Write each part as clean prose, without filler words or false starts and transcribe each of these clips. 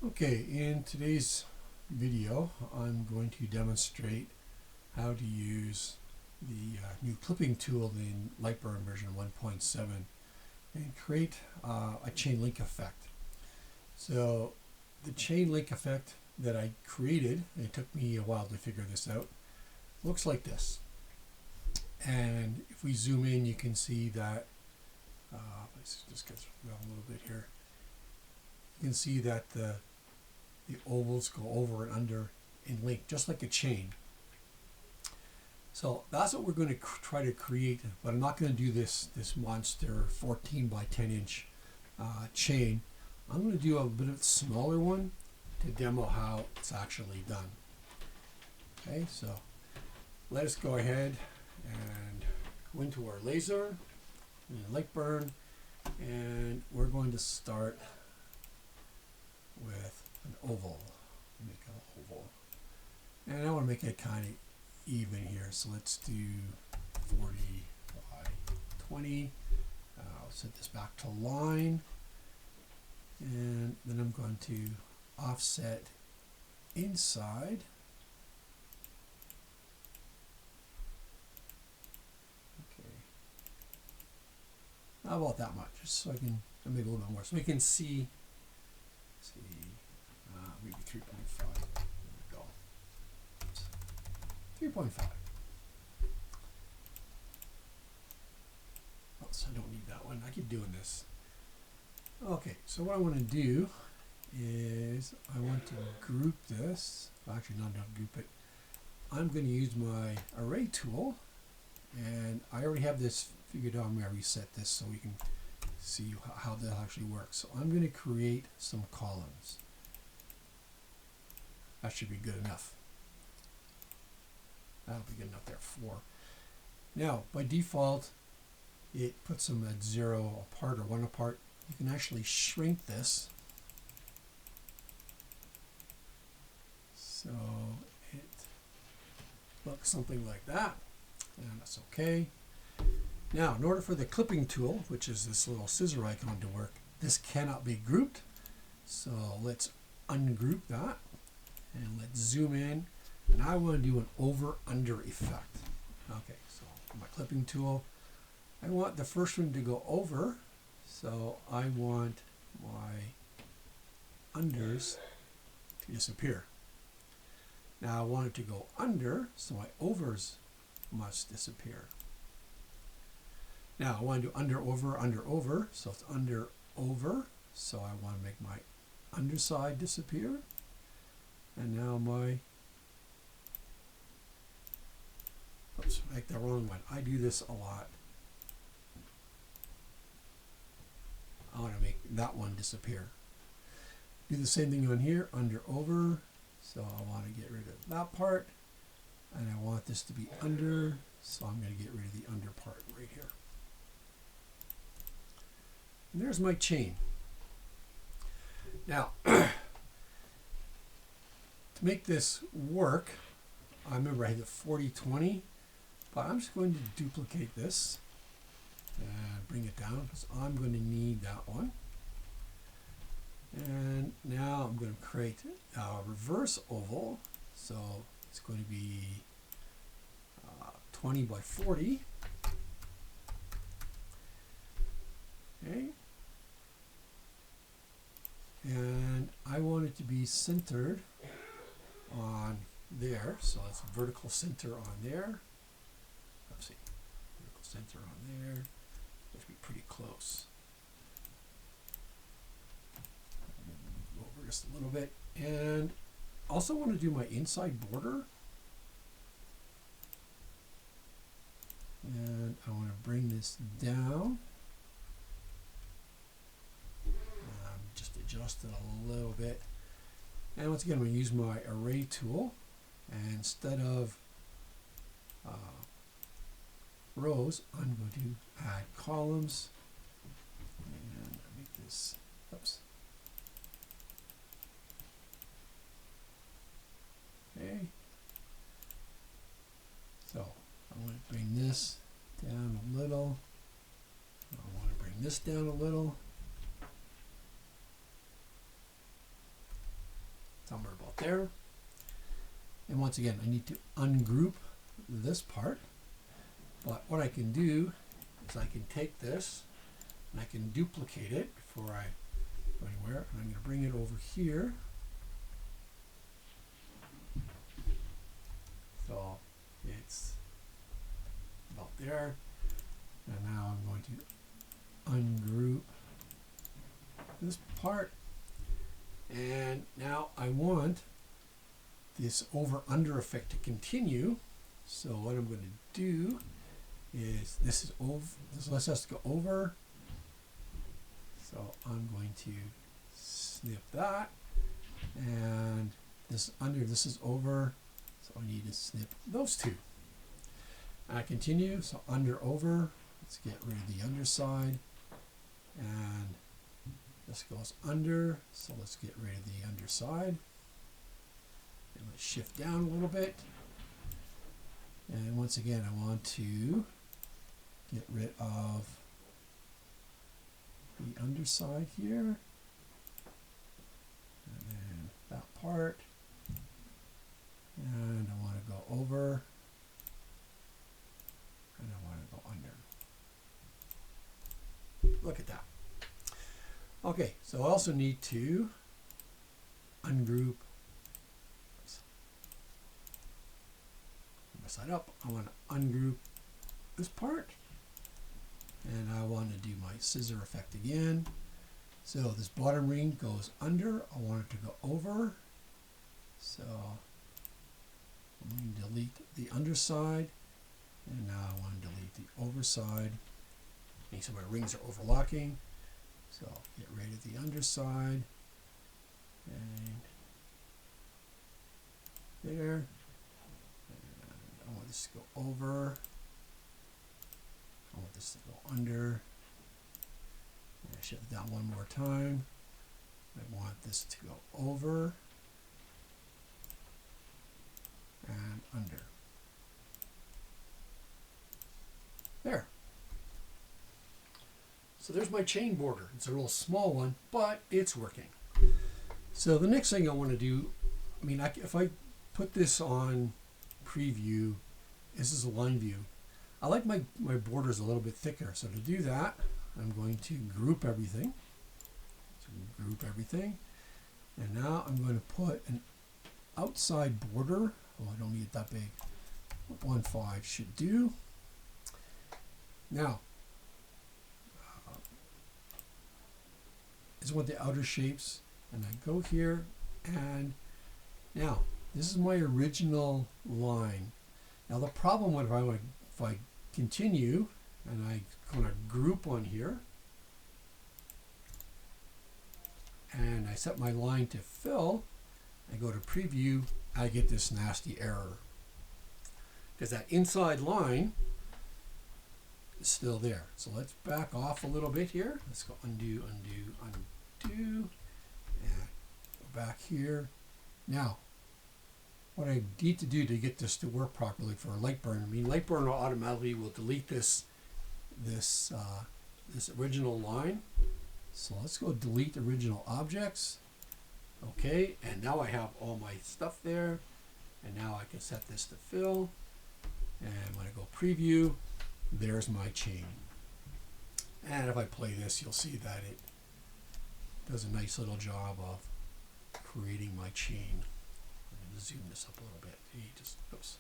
Okay, in today's video I'm going to demonstrate how to use the new clipping tool in LightBurn version 1.7 and create a chain link effect. So the chain link effect that I created, and it took me a while to figure this out, looks like this. And if we zoom in, you can see that, let's just get around a little bit here. You can see that the ovals go over and under in link, just like a chain. So that's what we're going to try to create, but I'm not going to do this monster 14 by 10 inch chain. I'm going to do a bit of a smaller one to demo how it's actually done. Okay, so let us go ahead and go into our laser and LightBurn, and we're going to start with an oval. Make an oval, and I want to make it kind of even here, so let's do 40 by 20. I'll set this back to line, and then I'm going to offset inside. Okay, not about that much, just so I can make a little bit more, so we can see. Maybe 3.5. There we go. 3.5. Oh, so I don't need that one. I keep doing this. Okay, so what I want to do is I want to group this. Well, actually, not group it. I'm going to use my array tool, and I already have this figured out. I'm going to reset this so we can see how that actually works. So I'm going to create some columns. That should be good enough. That'll be good enough there. 4. Now, by default, it puts them at 0 apart or 1 apart. You can actually shrink this. So it looks something like that. And that's okay. Now, in order for the clipping tool, which is this little scissor icon, to work, this cannot be grouped. So let's ungroup that. And let's zoom in, and I want to do an over-under effect. Okay, so my clipping tool, I want the first one to go over, so I want my unders to disappear. Now I want it to go under, so my overs must disappear. Now I want to do under, over, so it's under, over, so I want to make my underside disappear. And now my, oops, make the wrong one. I do this a lot. I want to make that one disappear. Do the same thing on here, under, over. So I want to get rid of that part. And I want this to be under, so I'm going to get rid of the under part right here. And there's my chain. Now, to make this work, I remember I had the 40-20, but I'm just going to duplicate this and bring it down because I'm going to need that one. And now I'm going to create a reverse oval, so it's going to be 20 by 40. Okay. And I want it to be centered on there, so it's vertical center on there. Let's see, vertical center on there. That should be pretty close. Move over just a little bit, and also want to do my inside border. And I want to bring this down. Just adjust it a little bit. And once again, I'm going to use my array tool, and instead of rows, I'm going to add columns, and make this, oops. Okay. So I want to bring this down a little. I want to bring this down a little. somewhere about there. And once again, I need to ungroup this part. But what I can do is I can take this and I can duplicate it before I go anywhere. And I'm going to bring it over here. So it's about there. And now I'm going to ungroup this part. And now I want this over-under effect to continue. So what I'm going to do is this has to go over. So I'm going to snip that. And this is over. So I need to snip those two. And I continue. So under, over. Let's get rid of the underside. And this goes under. So let's get rid of the underside. And let's shift down a little bit. And once again, I want to get rid of the underside here. And then that part. And I want to go over. And I want to go under. Look at that. Okay, so I also need to ungroup. Side up. I want to ungroup this part, and I want to do my scissor effect again. So this bottom ring goes under. I want it to go over. So I'm going to delete the underside, and now I want to delete the overside. So my rings are overlocking. So get rid of the underside, and there. I want this to go over. I want this to go under. And I shift it down one more time. I want this to go over and under. There. So there's my chain border. It's a real small one, but it's working. So the next thing I want to do, I mean, if I put this on preview, this is a line view. I like my borders a little bit thicker. So to do that, I'm going to group everything. So group everything. And now I'm going to put an outside border. Oh, I don't need it that big. 1.5 should do. Now, this is what the outer shapes. And I go here, and now this is my original line. Now the problem with if I continue and I kind of group on here and I set my line to fill, I go to preview, I get this nasty error because that inside line is still there. So let's back off a little bit here. Let's go undo, undo, undo, and go back here. Now, what I need to do to get this to work properly for LightBurn, I mean, LightBurn automatically will delete this original line. So let's go delete original objects. Okay, and now I have all my stuff there. And now I can set this to fill. And when I go preview, there's my chain. And if I play this, you'll see that it does a nice little job of creating my chain. Zoom this up a little bit. Just oops.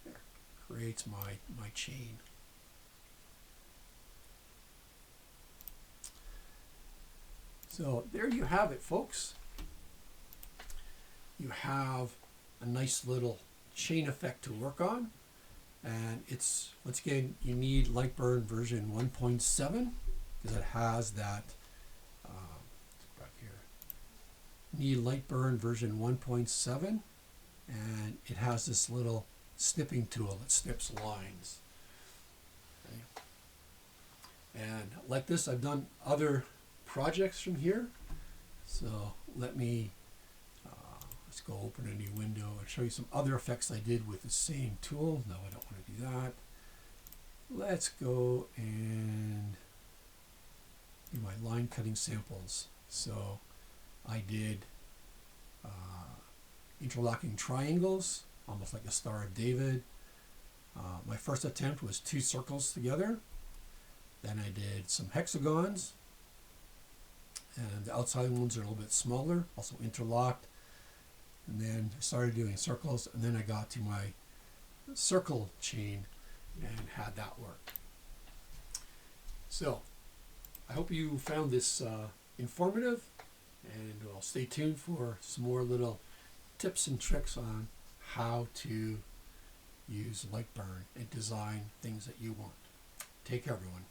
There. Creates my chain. So there you have it, folks. You have a nice little chain effect to work on, and it's, once again, you need LightBurn version 1.7 because it has that. Need LightBurn version 1.7, and it has this little snipping tool that snips lines. Okay. And like this, I've done other projects from here. So let me let's go open a new window and show you some other effects I did with the same tool. No, I don't want to do that. Let's go and do my line cutting samples. So I did interlocking triangles, almost like a Star of David. My first attempt was 2 circles together. Then I did some hexagons, and the outside ones are a little bit smaller, also interlocked. And then I started doing circles, and then I got to my circle chain and had that work. So I hope you found this informative, and we'll stay tuned for some more little tips and tricks on how to use LightBurn and design things that you want. Take care, everyone.